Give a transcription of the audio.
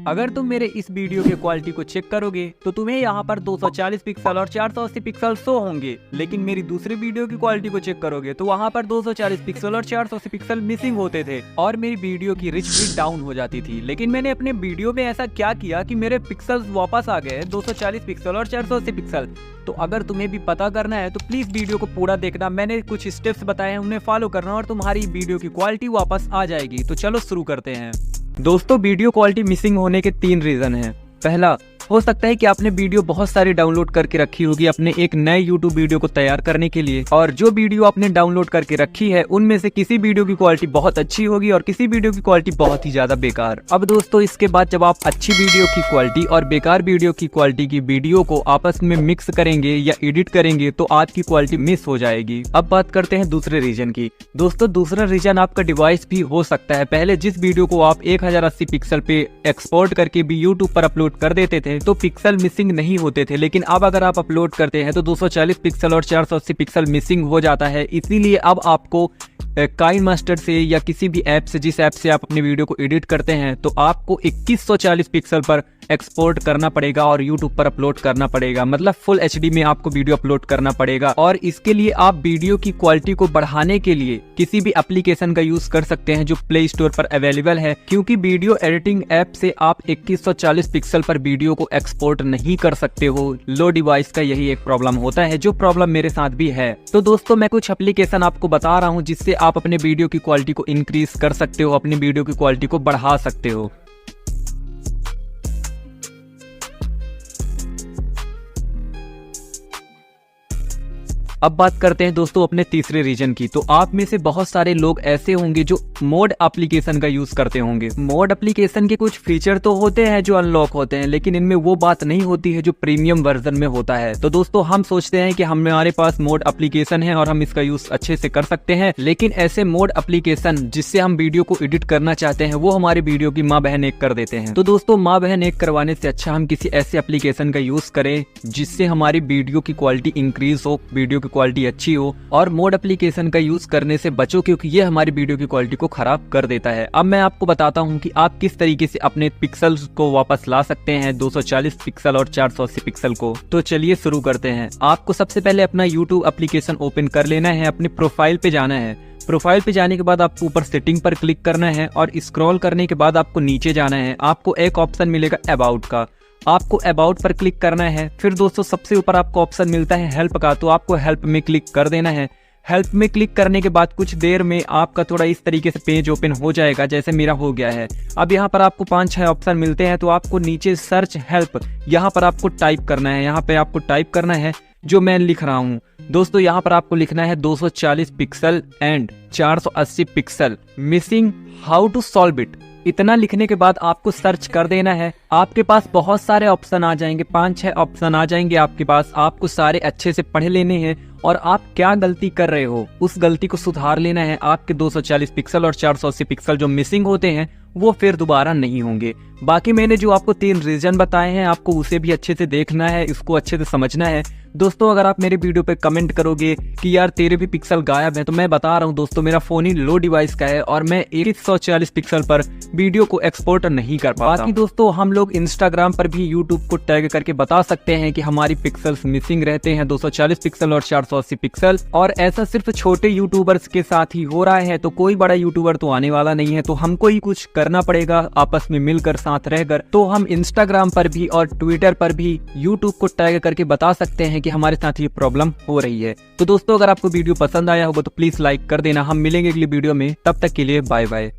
अगर तुम मेरे इस वीडियो की क्वालिटी को चेक करोगे तो तुम्हें यहाँ पर 240 पिक्सल और 480 पिक्सल शो होंगे, लेकिन मेरी दूसरी वीडियो की क्वालिटी को चेक करोगे तो वहाँ पर 240 पिक्सल और 480 पिक्सल मिसिंग होते थे और मेरी वीडियो की रिच भी डाउन हो जाती थी। लेकिन मैंने अपने वीडियो में ऐसा क्या किया कि मेरे पिक्सल्स वापस आ गए 240 पिक्सल और 480 पिक्सल। तो अगर तुम्हें भी पता करना है तो प्लीज वीडियो को पूरा देखना। मैंने कुछ स्टेप्स बताए हैं, उन्हें फॉलो करना और तुम्हारी वीडियो की क्वालिटी वापस आ जाएगी। तो चलो शुरू करते हैं। दोस्तों, वीडियो क्वालिटी मिसिंग होने के 3 रीजन हैं। पहला, हो सकता है कि आपने वीडियो बहुत सारी डाउनलोड करके रखी होगी अपने एक नए YouTube वीडियो को तैयार करने के लिए, और जो वीडियो आपने डाउनलोड करके रखी है उनमें से किसी वीडियो की क्वालिटी बहुत अच्छी होगी और किसी वीडियो की क्वालिटी बहुत ही ज्यादा बेकार। अब दोस्तों, इसके बाद जब आप अच्छी वीडियो की क्वालिटी और बेकार वीडियो की क्वालिटी की वीडियो को आपस में मिक्स करेंगे या एडिट करेंगे तो आपकी क्वालिटी मिस हो जाएगी। अब बात करते हैं दूसरे रीजन की। दोस्तों, दूसरा रीजन आपका डिवाइस भी हो सकता है। पहले जिस वीडियो को आप 1080 पिक्सल पे एक्सपोर्ट करके भी YouTube पर अपलोड कर देते थे तो पिक्सल मिसिंग नहीं होते थे, लेकिन अब अगर आप अपलोड करते हैं तो 240 पिक्सल और 480 पिक्सल मिसिंग हो जाता है। इसीलिए अब आपको काइनमास्टर से या किसी भी ऐप से, जिस ऐप से आप अपनी वीडियो को एडिट करते हैं, तो आपको 2140 पिक्सल पर एक्सपोर्ट करना पड़ेगा और YouTube पर अपलोड करना पड़ेगा। मतलब फुल HD में आपको वीडियो अपलोड करना पड़ेगा। और इसके लिए आप वीडियो की क्वालिटी को बढ़ाने के लिए किसी भी एप्लीकेशन का यूज कर सकते हैं जो प्ले स्टोर पर अवेलेबल है, क्योंकि वीडियो एडिटिंग ऐप से आप 2140 पिक्सल पर वीडियो को एक्सपोर्ट नहीं कर सकते हो। लो डिवाइस का यही एक प्रॉब्लम होता है, जो प्रॉब्लम मेरे साथ भी है। तो दोस्तों, मैं कुछ एप्लीकेशन आपको बता रहा हूँ जिससे आप अपने वीडियो की क्वालिटी को इंक्रीज कर सकते हो, अपनी वीडियो की क्वालिटी को बढ़ा सकते हो। अब बात करते हैं दोस्तों अपने तीसरे रीजन की। तो आप में से बहुत सारे लोग ऐसे होंगे जो मोड एप्लीकेशन का यूज करते होंगे। मोड एप्लीकेशन के कुछ फीचर तो होते हैं जो अनलॉक होते हैं, लेकिन इनमें वो बात नहीं होती है जो प्रीमियम वर्जन में होता है। तो दोस्तों, हम सोचते हैं कि हमारे पास मोड एप्लीकेशन है और हम इसका यूज अच्छे से कर सकते हैं, लेकिन ऐसे मोड एप्लीकेशन जिससे हम वीडियो को एडिट करना चाहते हैं वो हमारे वीडियो की माँ बहन एक कर देते हैं। तो दोस्तों, माँ बहन एक करवाने से अच्छा हम किसी ऐसे एप्लीकेशन का यूज करें जिससे हमारी वीडियो की क्वालिटी इंक्रीज हो, वीडियो की क्वालिटी अच्छी हो। और मोड एप्लीकेशन का यूज करने से बचो, क्योंकि ये हमारी वीडियो की क्वालिटी को खराब कर देता है। अब मैं आपको बताता हूँ कि आप किस तरीके से अपने पिक्सल्स को वापस ला सकते हैं, 240 पिक्सल और 480 पिक्सल को। तो चलिए शुरू करते हैं। आपको सबसे पहले अपना YouTube एप्लीकेशन ओपन कर लेना है, अपने प्रोफाइल पे जाना है। प्रोफाइल पे जाने के बाद आपको ऊपर सेटिंग पर क्लिक करना है और स्क्रॉल करने के बाद आपको नीचे जाना है। आपको एक ऑप्शन मिलेगा अबाउट का, आपको अबाउट पर क्लिक करना है। फिर दोस्तों, सबसे ऊपर आपको ऑप्शन मिलता है हेल्प का, तो आपको हेल्प में क्लिक कर देना है। हेल्प में क्लिक करने के बाद कुछ देर में आपका थोड़ा इस तरीके से पेज ओपन हो जाएगा, जैसे मेरा हो गया है। अब यहाँ पर आपको 5-6 ऑप्शन मिलते हैं, तो आपको नीचे सर्च हेल्प, यहाँ पर आपको टाइप करना है। यहाँ पे आपको टाइप करना है जो मैं लिख रहा हूँ। दोस्तों, यहाँ पर आपको लिखना है 240 pixel and 480 pixel missing, how to solve it. इतना लिखने के बाद आपको सर्च कर देना है। आपके पास बहुत सारे ऑप्शन आ जाएंगे, 5-6 ऑप्शन आ जाएंगे आपके पास। आपको सारे अच्छे से पढ़ लेने हैं और आप क्या गलती कर रहे हो उस गलती को सुधार लेना है। आपके 240 पिक्सल और 480 पिक्सल जो मिसिंग होते हैं वो फिर दोबारा नहीं होंगे। बाकी मैंने जो आपको 3 रीजन बताए हैं, आपको उसे भी अच्छे से देखना है, इसको अच्छे से समझना है। दोस्तों, अगर आप मेरे वीडियो पे कमेंट करोगे कि यार तेरे भी पिक्सल गायब है, तो मैं बता रहा हूँ दोस्तों, मेरा फोन ही लो डिवाइस का है और मैं 140 पिक्सल पर वीडियो को एक्सपोर्ट नहीं कर पाता। बाकी दोस्तों, हम लोग इंस्टाग्राम पर भी यूट्यूब को टैग करके बता सकते हैं कि हमारी पिक्सल्स मिसिंग रहते हैं 240 पिक्सल और 480 पिक्सल। और ऐसा सिर्फ छोटे यूट्यूबर्स के साथ ही हो रहा है, तो कोई बड़ा यूट्यूबर तो आने वाला नहीं है। तो हमको ही कुछ करना पड़ेगा आपस में मिलकर, साथ रहकर। तो हम इंस्टाग्राम पर भी और ट्विटर पर भी यूट्यूब को टैग करके बता सकते हैं कि हमारे साथ ये प्रॉब्लम हो रही है। तो दोस्तों, अगर आपको वीडियो पसंद आया होगा तो प्लीज लाइक कर देना। हम मिलेंगे अगली वीडियो में, तब तक के लिए बाय बाय।